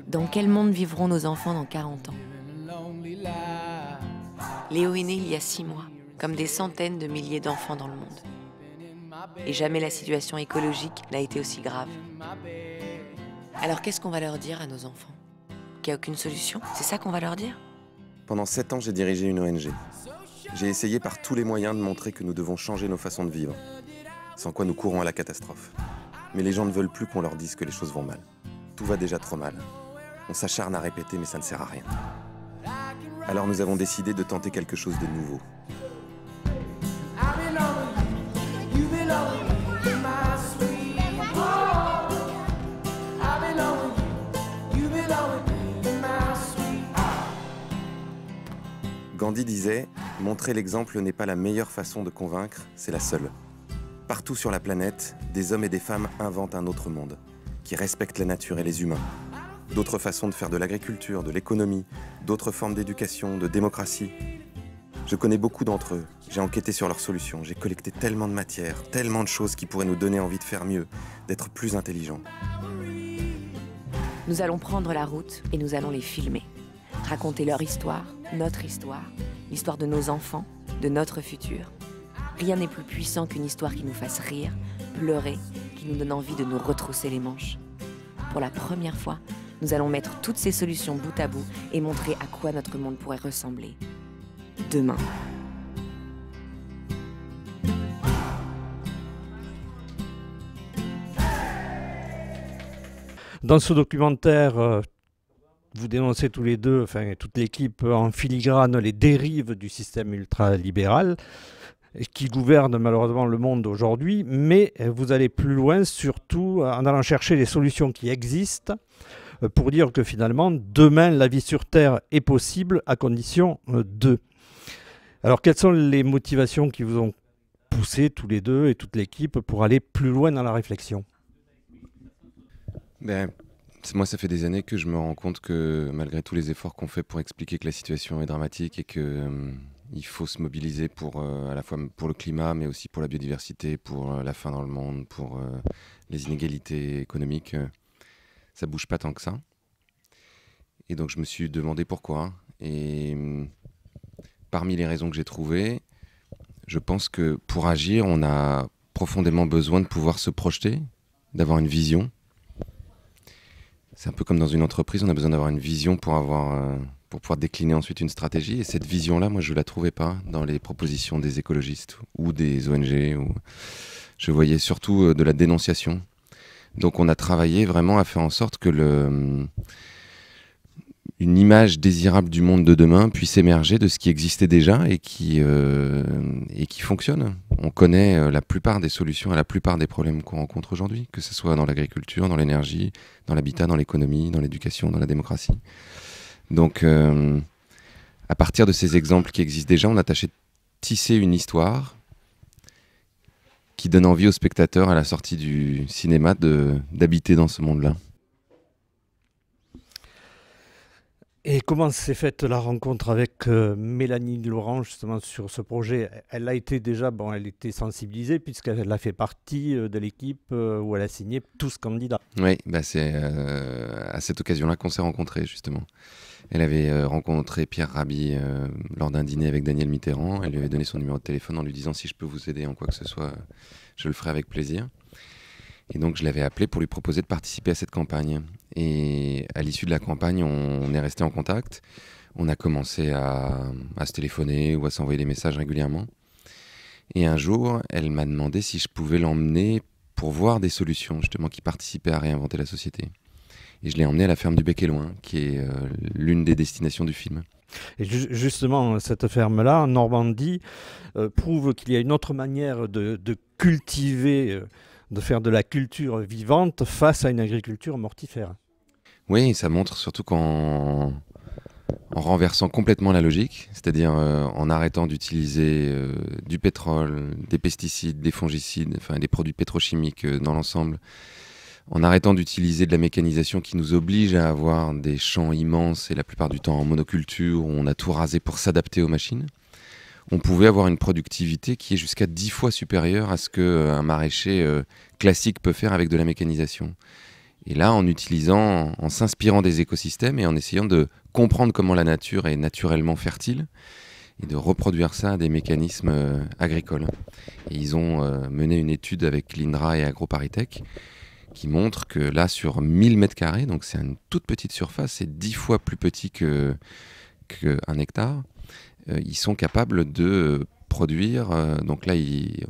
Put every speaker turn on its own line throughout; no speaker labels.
Dans quel monde vivront nos enfants dans 40 ans? Léo est né il y a 6 mois, comme des centaines de milliers d'enfants dans le monde. Et jamais la situation écologique n'a été aussi grave. Alors qu'est-ce qu'on va leur dire à nos enfants? Qu'il n'y a aucune solution? C'est ça qu'on va leur dire?
Pendant 7 ans, j'ai dirigé une ONG. J'ai essayé par tous les moyens de montrer que nous devons changer nos façons de vivre, sans quoi nous courons à la catastrophe. Mais les gens ne veulent plus qu'on leur dise que les choses vont mal. Tout va déjà trop mal. On s'acharne à répéter, mais ça ne sert à rien. Alors nous avons décidé de tenter quelque chose de nouveau. Gandhi disait « Montrer l'exemple n'est pas la meilleure façon de convaincre, c'est la seule ». Partout sur la planète, des hommes et des femmes inventent un autre monde, qui respecte la nature et les humains. D'autres façons de faire de l'agriculture, de l'économie, d'autres formes d'éducation, de démocratie. Je connais beaucoup d'entre eux, j'ai enquêté sur leurs solutions, j'ai collecté tellement de matière, tellement de choses qui pourraient nous donner envie de faire mieux, d'être plus intelligents.
Nous allons prendre la route et nous allons les filmer. Raconter leur histoire, notre histoire, l'histoire de nos enfants, de notre futur. Rien n'est plus puissant qu'une histoire qui nous fasse rire, pleurer, qui nous donne envie de nous retrousser les manches. Pour la première fois, nous allons mettre toutes ces solutions bout à bout et montrer à quoi notre monde pourrait ressembler demain.
Dans ce documentaire, vous dénoncez tous les deux, enfin toute l'équipe en filigrane, les dérives du système ultralibéral qui gouverne malheureusement le monde aujourd'hui, mais vous allez plus loin, surtout en allant chercher les solutions qui existent pour dire que finalement, demain, la vie sur Terre est possible à condition de. Alors, quelles sont les motivations qui vous ont poussé tous les deux et toute l'équipe pour aller plus loin dans la réflexion?
Moi, ça fait des années que je me rends compte que malgré tous les efforts qu'on fait pour expliquer que la situation est dramatique et que il faut se mobiliser pour, à la fois pour le climat, mais aussi pour la biodiversité, pour la faim dans le monde, pour les inégalités économiques, ça bouge pas tant que ça. Et donc, je me suis demandé pourquoi. Et parmi les raisons que j'ai trouvées, je pense que pour agir, on a profondément besoin de pouvoir se projeter, d'avoir une vision. C'est un peu comme dans une entreprise, on a besoin d'avoir une vision pour pouvoir décliner ensuite une stratégie. Et cette vision-là, moi, je ne la trouvais pas dans les propositions des écologistes ou des ONG. Je voyais surtout de la dénonciation. Donc on a travaillé vraiment à faire en sorte que une image désirable du monde de demain puisse émerger de ce qui existait déjà et qui fonctionne. On connaît la plupart des solutions à la plupart des problèmes qu'on rencontre aujourd'hui, que ce soit dans l'agriculture, dans l'énergie, dans l'habitat, dans l'économie, dans l'éducation, dans la démocratie. Donc, à partir de ces exemples qui existent déjà, on a tâché de tisser une histoire qui donne envie aux spectateurs à la sortie du cinéma d'habiter dans ce monde-là.
Et comment s'est faite la rencontre avec Mélanie Laurent justement sur ce projet? Elle a été déjà, elle était sensibilisée puisqu'elle a fait partie de l'équipe où elle a signé tous candidats.
Oui, c'est à cette occasion-là qu'on s'est rencontrés justement. Elle avait rencontré Pierre Rabhi lors d'un dîner avec Daniel Mitterrand. Elle lui avait donné son numéro de téléphone en lui disant si je peux vous aider en quoi que ce soit, je le ferai avec plaisir. Et donc je l'avais appelé pour lui proposer de participer à cette campagne. Et à l'issue de la campagne, on est resté en contact. On a commencé à se téléphoner ou à s'envoyer des messages régulièrement. Et un jour, elle m'a demandé si je pouvais l'emmener pour voir des solutions justement qui participaient à réinventer la société. Et je l'ai emmené à la ferme du Bec-et-Loing, qui est l'une des destinations du film.
Et justement, cette ferme-là, en Normandie, prouve qu'il y a une autre manière de cultiver, de faire de la culture vivante face à une agriculture mortifère.
Oui, ça montre surtout qu'en renversant complètement la logique, c'est-à-dire en arrêtant d'utiliser du pétrole, des pesticides, des fongicides, enfin des produits pétrochimiques dans l'ensemble, en arrêtant d'utiliser de la mécanisation qui nous oblige à avoir des champs immenses et la plupart du temps en monoculture, où on a tout rasé pour s'adapter aux machines, on pouvait avoir une productivité qui est jusqu'à 10 fois supérieure à ce qu'un maraîcher classique peut faire avec de la mécanisation. Et là, en s'inspirant des écosystèmes et en essayant de comprendre comment la nature est naturellement fertile et de reproduire ça à des mécanismes agricoles. Et ils ont mené une étude avec l'INRA et AgroParisTech qui montre que là, sur 1000 m², donc c'est une toute petite surface, c'est 10 fois plus petit qu'un hectare, ils sont capables de produire. Donc là, ils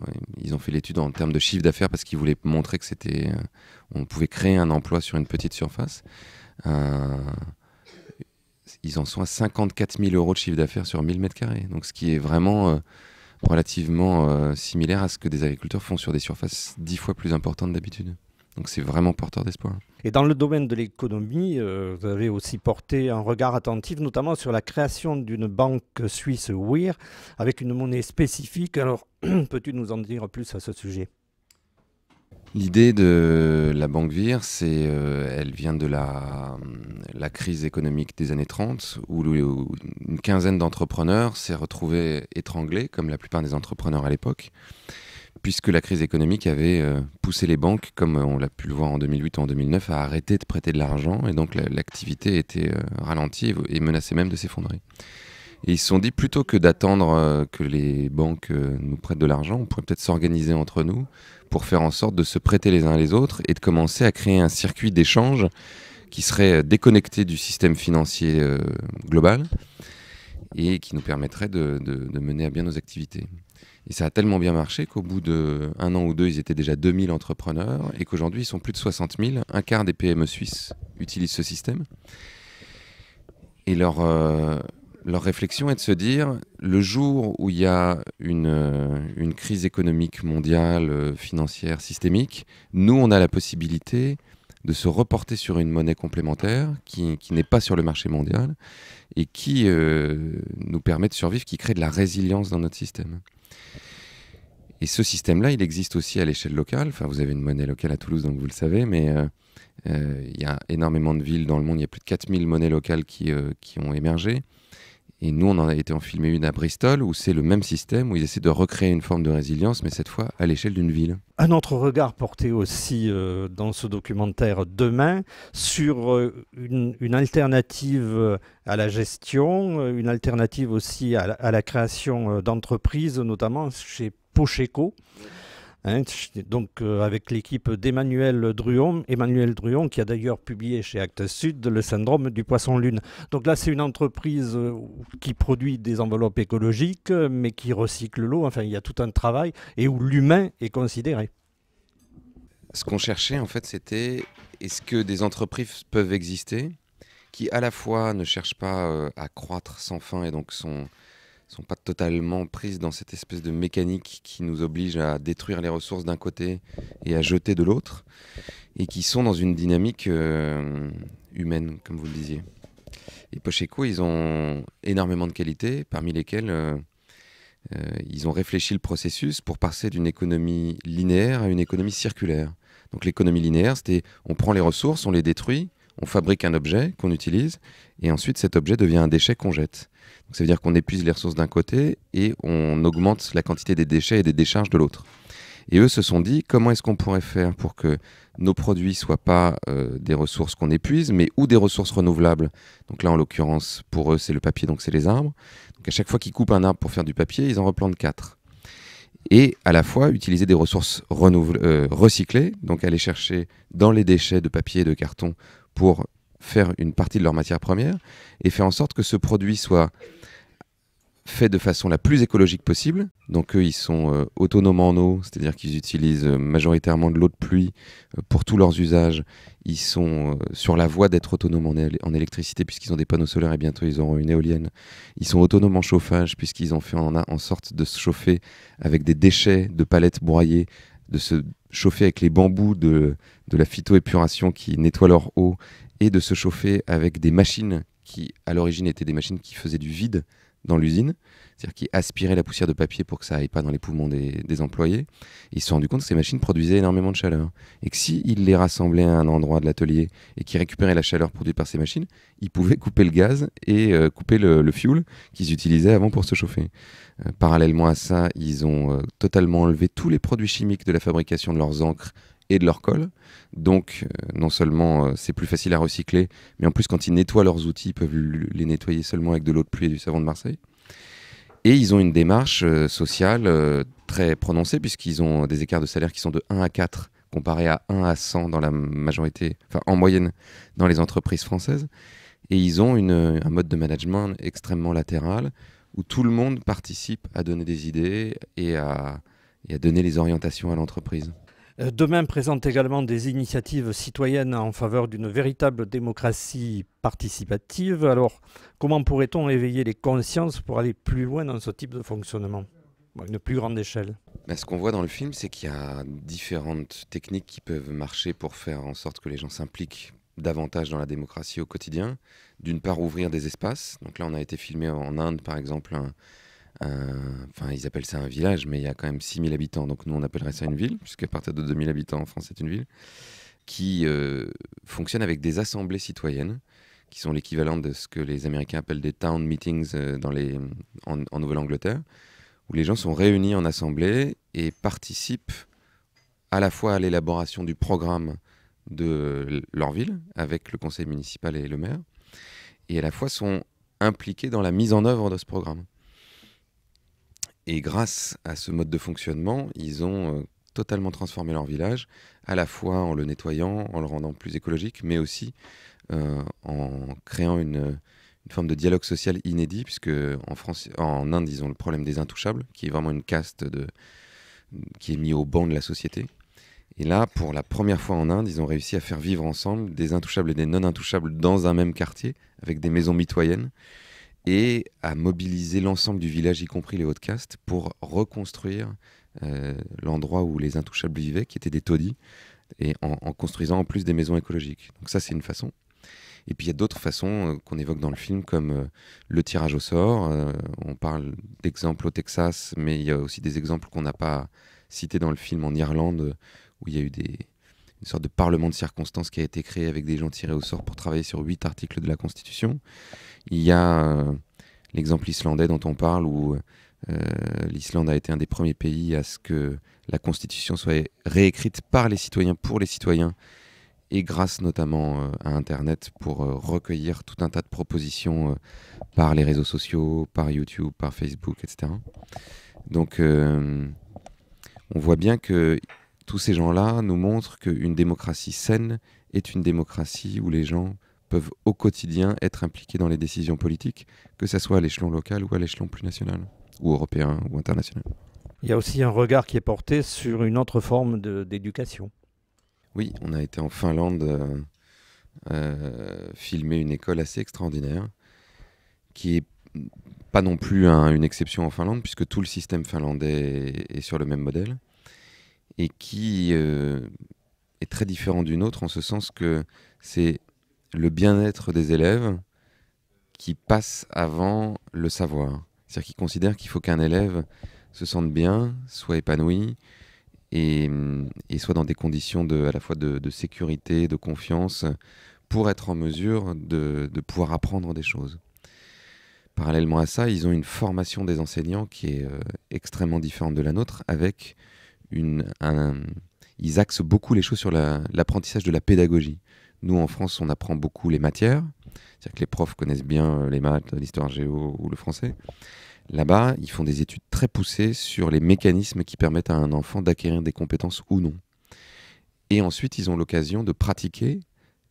ont fait l'étude en termes de chiffre d'affaires parce qu'ils voulaient montrer que on pouvait créer un emploi sur une petite surface. Ils en sont à 54 000 € de chiffre d'affaires sur 1000 m². Donc ce qui est vraiment relativement similaire à ce que des agriculteurs font sur des surfaces 10 fois plus importantes d'habitude. Donc c'est vraiment porteur d'espoir.
Et dans le domaine de l'économie, vous avez aussi porté un regard attentif, notamment sur la création d'une banque suisse WIR, avec une monnaie spécifique. Alors, peux-tu nous en dire plus à ce sujet ?
L'idée de la banque WIR, elle vient de la crise économique des années 30, où une quinzaine d'entrepreneurs s'est retrouvée étranglée, comme la plupart des entrepreneurs à l'époque, puisque la crise économique avait poussé les banques, comme on l'a pu le voir en 2008 ou en 2009, à arrêter de prêter de l'argent, et donc l'activité était ralentie et menaçait même de s'effondrer. Et ils se sont dit, plutôt que d'attendre que les banques nous prêtent de l'argent, on pourrait peut-être s'organiser entre nous pour faire en sorte de se prêter les uns les autres et de commencer à créer un circuit d'échange qui serait déconnecté du système financier global et qui nous permettrait de mener à bien nos activités. Et ça a tellement bien marché qu'au bout d'1 an ou 2, ils étaient déjà 2000 entrepreneurs et qu'aujourd'hui, ils sont plus de 60 000. Un quart des PME suisses utilisent ce système. Et leur réflexion est de se dire, le jour où il y a une crise économique mondiale, financière, systémique, nous, on a la possibilité de se reporter sur une monnaie complémentaire qui n'est pas sur le marché mondial et qui nous permet de survivre, qui crée de la résilience dans notre système. Et ce système-là, il existe aussi à l'échelle locale. Enfin, vous avez une monnaie locale à Toulouse, donc vous le savez, mais il y a énormément de villes dans le monde. Il y a plus de 4000 monnaies locales qui ont émergé. Et nous, on en a été en filmer une à Bristol, où c'est le même système, où ils essaient de recréer une forme de résilience, mais cette fois à l'échelle d'une ville.
Un autre regard porté aussi dans ce documentaire Demain sur une alternative à la gestion, une alternative aussi à la création d'entreprises, notamment chez Pocheco. Hein, donc avec l'équipe d'Emmanuel Druon, qui a d'ailleurs publié chez Actes Sud le syndrome du poisson-lune. Donc là, c'est une entreprise qui produit des enveloppes écologiques, mais qui recycle l'eau. Enfin, il y a tout un travail et où l'humain est considéré.
Ce qu'on cherchait, en fait, c'était est-ce que des entreprises peuvent exister qui, à la fois, ne cherchent pas à croître sans fin et donc sont pas totalement prises dans cette espèce de mécanique qui nous oblige à détruire les ressources d'un côté et à jeter de l'autre, et qui sont dans une dynamique humaine, comme vous le disiez. Et Pocheco, ils ont énormément de qualités, parmi lesquelles ils ont réfléchi le processus pour passer d'une économie linéaire à une économie circulaire. Donc l'économie linéaire, c'était on prend les ressources, on les détruit, on fabrique un objet qu'on utilise, et ensuite cet objet devient un déchet qu'on jette. Donc ça veut dire qu'on épuise les ressources d'un côté et on augmente la quantité des déchets et des décharges de l'autre. Et eux se sont dit, comment est-ce qu'on pourrait faire pour que nos produits ne soient pas des ressources qu'on épuise, mais ou des ressources renouvelables. Donc là, en l'occurrence, pour eux, c'est le papier, donc c'est les arbres. Donc à chaque fois qu'ils coupent un arbre pour faire du papier, ils en replantent 4. Et à la fois, utiliser des ressources recyclées, donc aller chercher dans les déchets de papier et de carton pour faire une partie de leur matière première et faire en sorte que ce produit soit fait de façon la plus écologique possible. Donc eux, ils sont autonomes en eau, c'est-à-dire qu'ils utilisent majoritairement de l'eau de pluie pour tous leurs usages. Ils sont sur la voie d'être autonomes en électricité puisqu'ils ont des panneaux solaires et bientôt ils auront une éolienne. Ils sont autonomes en chauffage puisqu'ils ont fait en sorte de se chauffer avec des déchets de palettes broyées, de se chauffer avec les bambous de la phytoépuration qui nettoient leur eau et de se chauffer avec des machines qui, à l'origine, étaient des machines qui faisaient du vide dans l'usine, c'est-à-dire qui aspiraient la poussière de papier pour que ça aille pas dans les poumons des employés. Et ils se sont rendus compte que ces machines produisaient énormément de chaleur. Et que s'ils les rassemblaient à un endroit de l'atelier et qu'ils récupéraient la chaleur produite par ces machines, ils pouvaient couper le gaz et couper le fuel qu'ils utilisaient avant pour se chauffer. Parallèlement à ça, ils ont totalement enlevé tous les produits chimiques de la fabrication de leurs encres et de leur colle. Donc, non seulement c'est plus facile à recycler, mais en plus, quand ils nettoient leurs outils, ils peuvent les nettoyer seulement avec de l'eau de pluie et du savon de Marseille. Et ils ont une démarche sociale très prononcée, puisqu'ils ont des écarts de salaire qui sont de 1 à 4, comparé à 1 à 100 dans la majorité, enfin en moyenne dans les entreprises françaises. Et ils ont un mode de management extrêmement latéral, où tout le monde participe à donner des idées et à donner les orientations à l'entreprise.
Demain présente également des initiatives citoyennes en faveur d'une véritable démocratie participative. Alors, comment pourrait-on éveiller les consciences pour aller plus loin dans ce type de fonctionnement, à une plus grande échelle?
Ce qu'on voit dans le film, c'est qu'il y a différentes techniques qui peuvent marcher pour faire en sorte que les gens s'impliquent davantage dans la démocratie au quotidien. D'une part, ouvrir des espaces. Donc là, on a été filmé en Inde, par exemple, enfin, ils appellent ça un village, mais il y a quand même 6000 habitants, donc nous on appellerait ça une ville, puisqu'à partir de 2000 habitants en France c'est une ville, qui fonctionne avec des assemblées citoyennes, qui sont l'équivalent de ce que les Américains appellent des town meetings en Nouvelle-Angleterre, où les gens sont réunis en assemblée et participent à la fois à l'élaboration du programme de leur ville, avec le conseil municipal et le maire, et à la fois sont impliqués dans la mise en œuvre de ce programme. Et grâce à ce mode de fonctionnement, ils ont totalement transformé leur village, à la fois en le nettoyant, en le rendant plus écologique, mais aussi en créant une forme de dialogue social inédit, puisque en Inde, ils ont le problème des intouchables, qui est vraiment une caste qui est mise au banc de la société. Et là, pour la première fois en Inde, ils ont réussi à faire vivre ensemble des intouchables et des non-intouchables dans un même quartier, avec des maisons mitoyennes, et à mobiliser l'ensemble du village, y compris les hautes castes, pour reconstruire l'endroit où les intouchables vivaient, qui étaient des taudis, et en construisant en plus des maisons écologiques. Donc ça, c'est une façon. Et puis il y a d'autres façons qu'on évoque dans le film, comme le tirage au sort. On parle d'exemples au Texas, mais il y a aussi des exemples qu'on n'a pas cités dans le film en Irlande, où il y a eu une sorte de parlement de circonstances qui a été créé avec des gens tirés au sort pour travailler sur 8 articles de la Constitution. Il y a l'exemple islandais dont on parle, où l'Islande a été un des premiers pays à ce que la Constitution soit réécrite par les citoyens, pour les citoyens, et grâce notamment à Internet, pour recueillir tout un tas de propositions par les réseaux sociaux, par YouTube, par Facebook, etc. Donc on voit bien que tous ces gens-là nous montrent qu'une démocratie saine est une démocratie où les gens peuvent au quotidien être impliqués dans les décisions politiques, que ce soit à l'échelon local ou à l'échelon plus national, ou européen ou international.
Il y a aussi un regard qui est porté sur une autre forme d'éducation.
Oui, on a été en Finlande filmer une école assez extraordinaire, qui est pas non plus une exception en Finlande, puisque tout le système finlandais est sur le même modèle, et qui est très différent du nôtre, en ce sens que c'est le bien-être des élèves qui passe avant le savoir. C'est-à-dire qu'ils considèrent qu'il faut qu'un élève se sente bien, soit épanoui, et soit dans des conditions à la fois de sécurité, de confiance, pour être en mesure de pouvoir apprendre des choses. Parallèlement à ça, ils ont une formation des enseignants qui est extrêmement différente de la nôtre, avec ils axent beaucoup les choses sur l'apprentissage de la pédagogie. Nous, en France, on apprend beaucoup les matières, c'est-à-dire que les profs connaissent bien les maths, l'histoire géo ou le français. Là-bas, ils font des études très poussées sur les mécanismes qui permettent à un enfant d'acquérir des compétences ou non. Et ensuite, ils ont l'occasion de pratiquer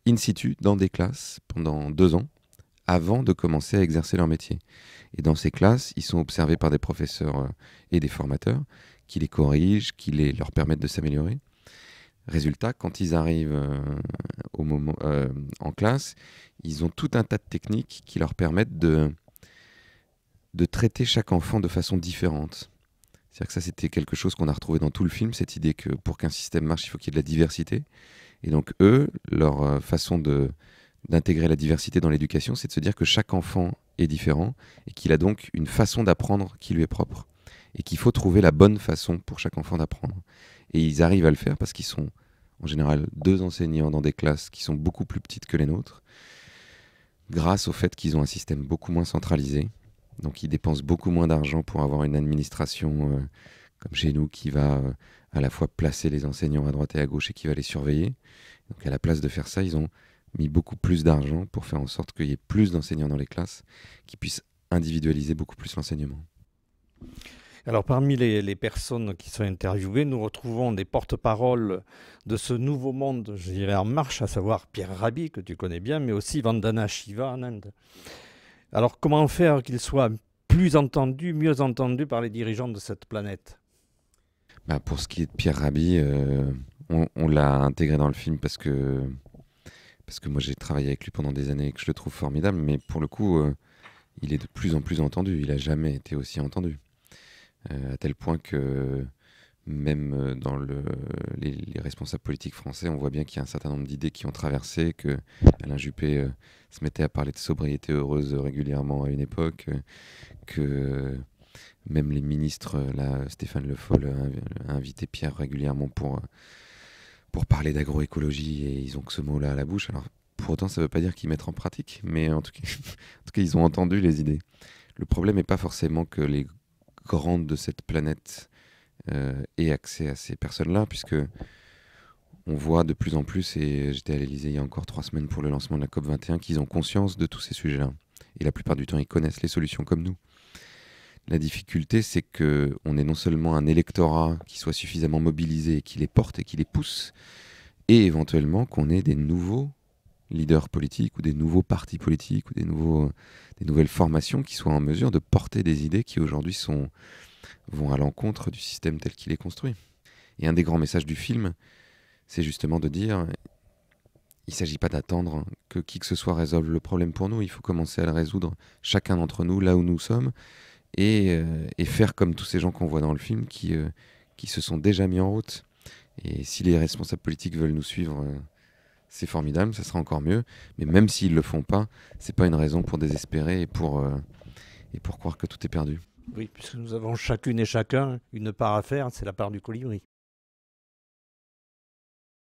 in situ dans des classes pendant 2 ans, avant de commencer à exercer leur métier. Et dans ces classes, ils sont observés par des professeurs et des formateurs qui les corrigent, qui leur permettent de s'améliorer. Résultat, quand ils arrivent en classe, ils ont tout un tas de techniques qui leur permettent de traiter chaque enfant de façon différente. C'est-à-dire que ça, c'était quelque chose qu'on a retrouvé dans tout le film, cette idée que pour qu'un système marche, il faut qu'il y ait de la diversité. Et donc eux, leur façon d'intégrer la diversité dans l'éducation, c'est de se dire que chaque enfant est différent et qu'il a donc une façon d'apprendre qui lui est propre. Et qu'il faut trouver la bonne façon pour chaque enfant d'apprendre. Et ils arrivent à le faire parce qu'ils sont en général 2 enseignants dans des classes qui sont beaucoup plus petites que les nôtres, grâce au fait qu'ils ont un système beaucoup moins centralisé. Donc ils dépensent beaucoup moins d'argent pour avoir une administration comme chez nous, qui va à la fois placer les enseignants à droite et à gauche et qui va les surveiller. Donc à la place de faire ça, ils ont mis beaucoup plus d'argent pour faire en sorte qu'il y ait plus d'enseignants dans les classes, qui puissent individualiser beaucoup plus l'enseignement.
Alors parmi les personnes qui sont interviewées, nous retrouvons des porte-paroles de ce nouveau monde, je dirais en marche, à savoir Pierre Rabhi, que tu connais bien, mais aussi Vandana Shiva en Inde. Alors comment faire qu'il soit plus entendu, mieux entendu par les dirigeants de cette planète?
Pour ce qui est de Pierre Rabhi, on l'a intégré dans le film parce que moi j'ai travaillé avec lui pendant des années et que je le trouve formidable, mais pour le coup, il est de plus en plus entendu. Il n'a jamais été aussi entendu. À tel point que même dans les responsables politiques français, on voit bien qu'il y a un certain nombre d'idées qui ont traversé, que Alain Juppé se mettait à parler de sobriété heureuse régulièrement à une époque, que même les ministres, là, Stéphane Le Foll a invité Pierre régulièrement pour parler d'agroécologie et ils ont que ce mot-là à la bouche. Alors pour autant, ça ne veut pas dire qu'ils mettent en pratique, mais en tout cas, ils ont entendu les idées. Le problème n'est pas forcément que les grandes de cette planète aient accès à ces personnes-là, puisque on voit de plus en plus, et j'étais à l'Élysée il y a encore 3 semaines pour le lancement de la COP21, qu'ils ont conscience de tous ces sujets-là. Et la plupart du temps, ils connaissent les solutions comme nous. La difficulté, c'est qu'on ait non seulement un électorat qui soit suffisamment mobilisé et qui les porte et qui les pousse, et éventuellement qu'on ait des nouveaux leaders politiques ou des nouveaux partis politiques ou des nouvelles formations qui soient en mesure de porter des idées qui aujourd'hui vont à l'encontre du système tel qu'il est construit. Et un des grands messages du film, c'est justement de dire il ne s'agit pas d'attendre que qui que ce soit résolve le problème pour nous, il faut commencer à le résoudre chacun d'entre nous là où nous sommes et faire comme tous ces gens qu'on voit dans le film qui se sont déjà mis en route. Et si les responsables politiques veulent nous suivre, c'est formidable, ça sera encore mieux. Mais même s'ils ne le font pas, c'est pas une raison pour désespérer et pour croire que tout est perdu.
Oui, puisque nous avons chacune et chacun une part à faire, c'est la part du colibri.